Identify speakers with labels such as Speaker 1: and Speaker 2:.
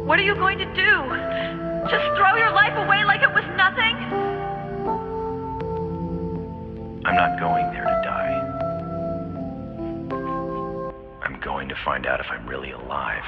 Speaker 1: What are you going to do? Just throw your life away like it was nothing?
Speaker 2: I'm not going there to die. I'm going to find out if I'm really alive.